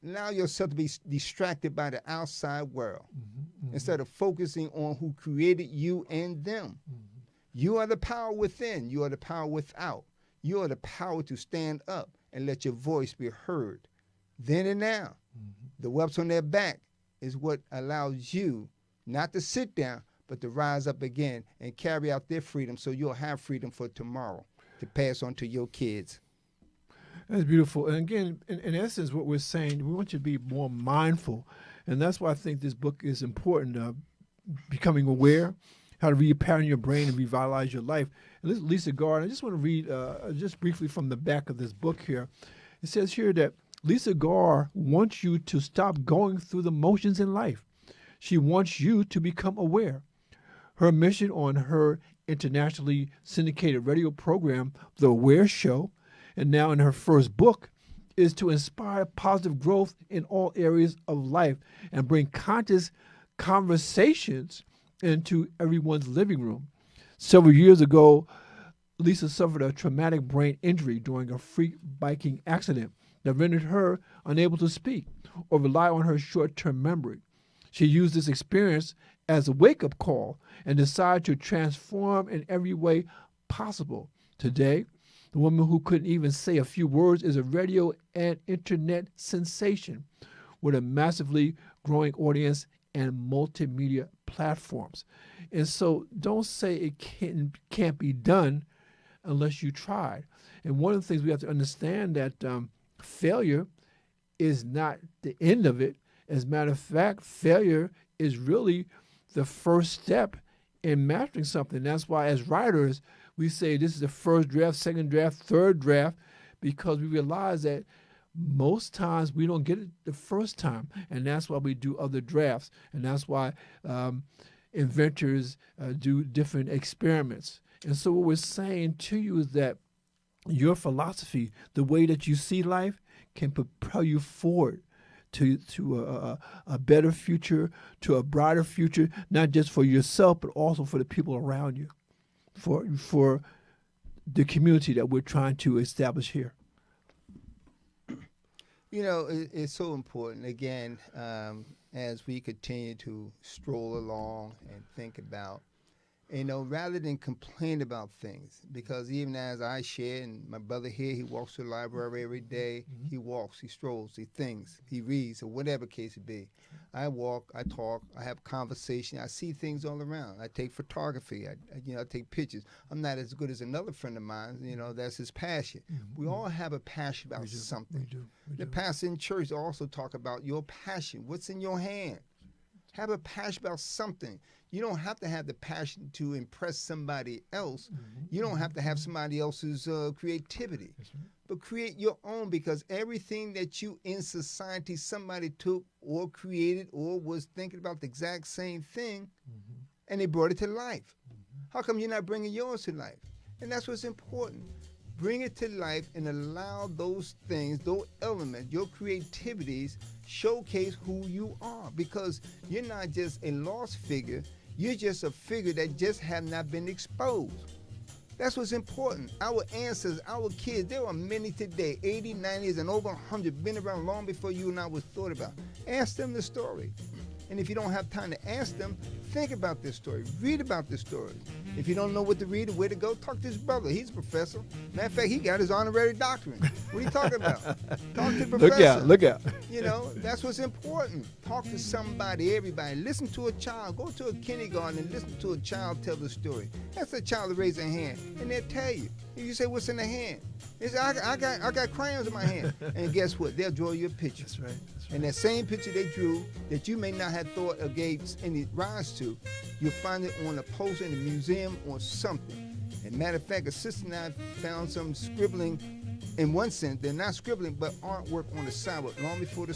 allow yourself to be distracted by the outside world instead of focusing on who created you and them. You are the power within. You are the power without. You are the power to stand up and let your voice be heard then and now. The whelps on their back is what allows you not to sit down, but to rise up again and carry out their freedom so you'll have freedom for tomorrow to pass on to your kids. That's beautiful. And again, in essence, what we're saying, we want you to be more mindful. And that's why I think this book is important, becoming aware, how to repattern your brain and revitalize your life. And this is Lisa Gard. I just want to read just briefly from the back of this book here. It says here that Lisa Gard wants you to stop going through the motions in life. She wants you to become aware. Her mission on her internationally syndicated radio program, The Aware Show, and now in her first book, is to inspire positive growth in all areas of life and bring conscious conversations into everyone's living room. Several years ago, Lisa suffered a traumatic brain injury during a freak biking accident that rendered her unable to speak or rely on her short-term memory. She used this experience as a wake-up call and decided to transform in every way possible. Today, the woman who couldn't even say a few words is a radio and internet sensation with a massively growing audience and multimedia platforms. And so don't say it can't be done unless you tried. And one of the things we have to understand that failure is not the end of it. As a matter of fact, failure is really the first step in mastering something. That's why as writers, we say this is the first draft, second draft, third draft, because we realize that most times we don't get it the first time, and that's why we do other drafts, and that's why inventors do different experiments. And so what we're saying to you is that your philosophy, the way that you see life, can propel you forward to a better future, to a brighter future, not just for yourself, but also for the people around you, for the community that we're trying to establish here. You know, it's so important, again, as we continue to stroll along and think about, you know, rather than complain about things, because even as I share, and my brother here, he walks to the library every day, he walks, he strolls, he thinks, he reads, or whatever case it be. I walk, I talk, I have conversation, I see things all around. I take photography, I take pictures. I'm not as good as another friend of mine, you know, that's his passion. We all have a passion about something. We do. The pastor in church also talk about your passion, what's in your hand. Have a passion about something. You don't have to have the passion to impress somebody else. You don't have to have somebody else's creativity. But create your own, because everything that you in society, somebody took or created or was thinking about the exact same thing, and they brought it to life. How come you're not bringing yours to life? And that's what's important. Bring it to life and allow those things, those elements, your creativities, showcase who you are, because you're not just a lost figure, you're just a figure that just have not been exposed. That's what's important. Our ancestors, our kids, there are many today, 80, 90s, and over 100, been around long before you and I was thought about. Ask them the story. And if you don't have time to ask them, think about this story. Read about this story. If you don't know what to read or where to go, talk to his brother. He's a professor. Matter of fact, he got his honorary doctorate. What are you talking about? Talk to the professor. Look out. You know, that's what's important. Talk to somebody, everybody. Listen to a child. Go to a kindergarten and listen to a child tell the story. Ask a child to raise their hand, and they'll tell you. If you say, what's in the hand? They say, I got crayons in my hand. And guess what? They'll draw you a picture. That's right. And that same picture they drew that you may not have thought or gave any rise to, you'll find it on a poster in a museum or something. And matter of fact, a sister and I found some scribbling. In one sense, they're not scribbling, but artwork on the sidewalk long before the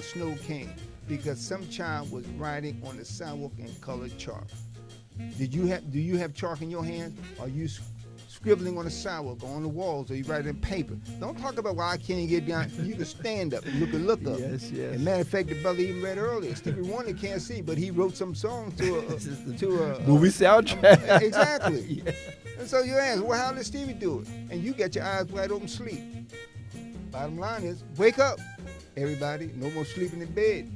snow came, because some child was writing on the sidewalk in colored chalk. Do you have chalk in your hand? Are you scribbling on the sidewalk or on the walls, or you write it in paper? Don't talk about why I can't get down. You can stand up and look up. Yes. And matter of fact, the brother even read earlier, Stevie Wonder can't see, but he wrote some song to a movie soundtrack. Exactly. Yeah. And so you ask, well, how did Stevie do it? And you got your eyes wide open, sleep. Bottom line is, wake up, everybody. No more sleeping in bed.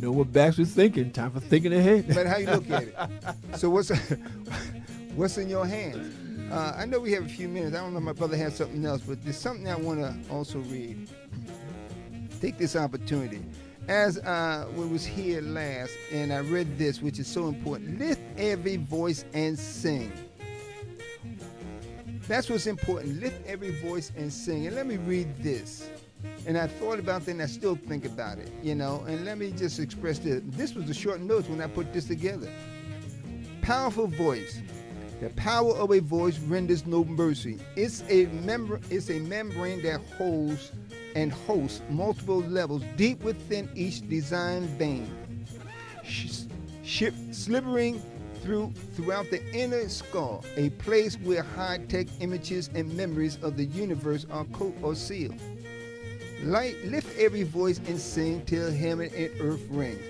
No more backward thinking. Time for thinking ahead. No matter how you look at it. So what's in your hands? I know we have a few minutes. I don't know if my brother has something else, but there's something I want to also read. take this opportunity. As we was here last, and I read this, which is so important. Lift every voice and sing. That's what's important. Lift every voice and sing. And let me read this. And I thought about that, and I still think about it, you know. And let me just express this. This was a short note when I put this together. Powerful voice. The power of a voice renders no mercy. It's a membrane that holds and hosts multiple levels deep within each designed vein, slithering throughout the inner skull, a place where high-tech images and memories of the universe are sealed. Lift every voice and sing till heaven and earth rings.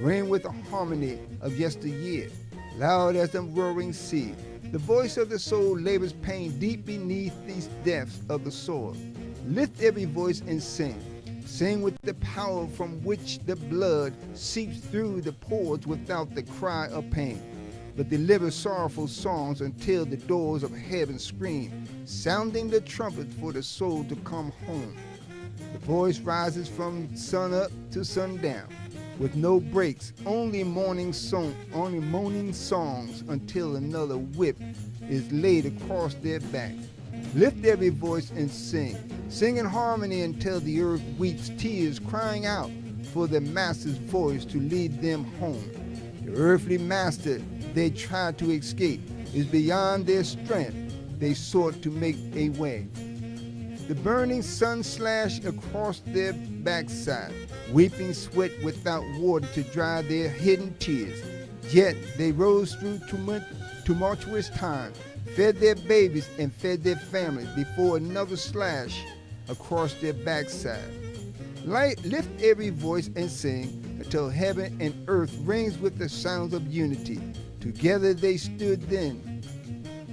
Ring with the harmony of yesteryear, loud as the roaring sea. The voice of the soul labors pain deep beneath these depths of the soil. Lift every voice and sing. Sing with the power from which the blood seeps through the pores without the cry of pain. But deliver sorrowful songs until the doors of heaven scream, sounding the trumpet for the soul to come home. The voice rises from sun up to sundown, with no breaks, only moaning songs until another whip is laid across their back. Lift every voice and sing. Sing in harmony until the earth weeps tears, crying out for the master's voice to lead them home. The earthly master they tried to escape is beyond their strength. They sought to make a way. The burning sun slashed across their backside, weeping sweat without water to dry their hidden tears. Yet they rose through tumultuous time, fed their babies and fed their families before another slash across their backside. Lift every voice and sing until heaven and earth rings with the sounds of unity. Together they stood then.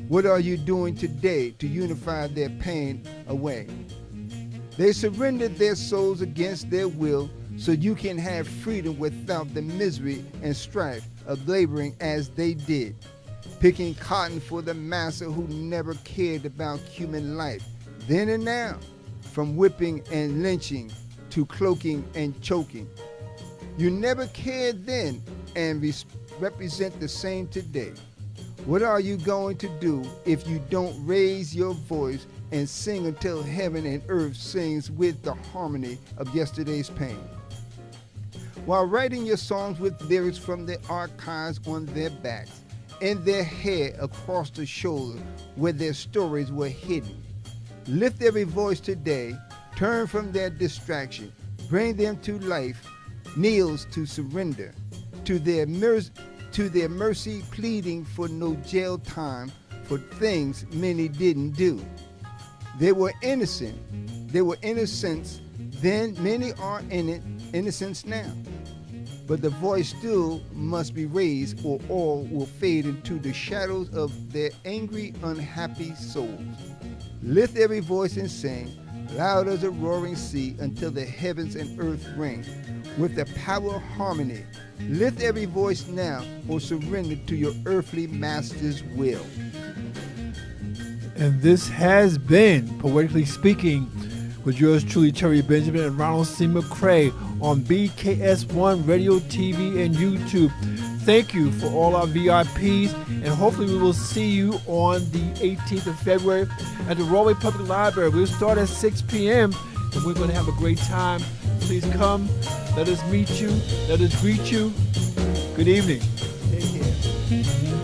What are you doing today to unify their pain away? They surrendered their souls against their will so you can have freedom without the misery and strife of laboring as they did, picking cotton for the master who never cared about human life, then and now, from whipping and lynching to cloaking and choking. You never cared then and represent the same today. What are you going to do if you don't raise your voice and sing until heaven and earth sings with the harmony of yesterday's pain? While writing your songs with lyrics from the archives on their backs, and their hair across the shoulder where their stories were hidden. Lift every voice today, turn from their distraction, bring them to life, kneels to surrender, to their mercy pleading for no jail time for things many didn't do. They were innocent. They were innocents then, many are innocents now. But the voice still must be raised or all will fade into the shadows of their angry, unhappy souls. Lift every voice and sing, loud as a roaring sea, until the heavens and earth ring with the power of harmony. Lift every voice now or surrender to your earthly master's will. And this has been Poetically Speaking with yours truly, Terry Benjamin and Ronald C. McCrae on BKS1 Radio, TV, and YouTube. Thank you for all our VIPs, and hopefully we will see you on the 18th of February at the Broadway Public Library. We'll start at 6 p.m., and we're going to have a great time. Please come. Let us meet you. Let us greet you. Good evening. Take care.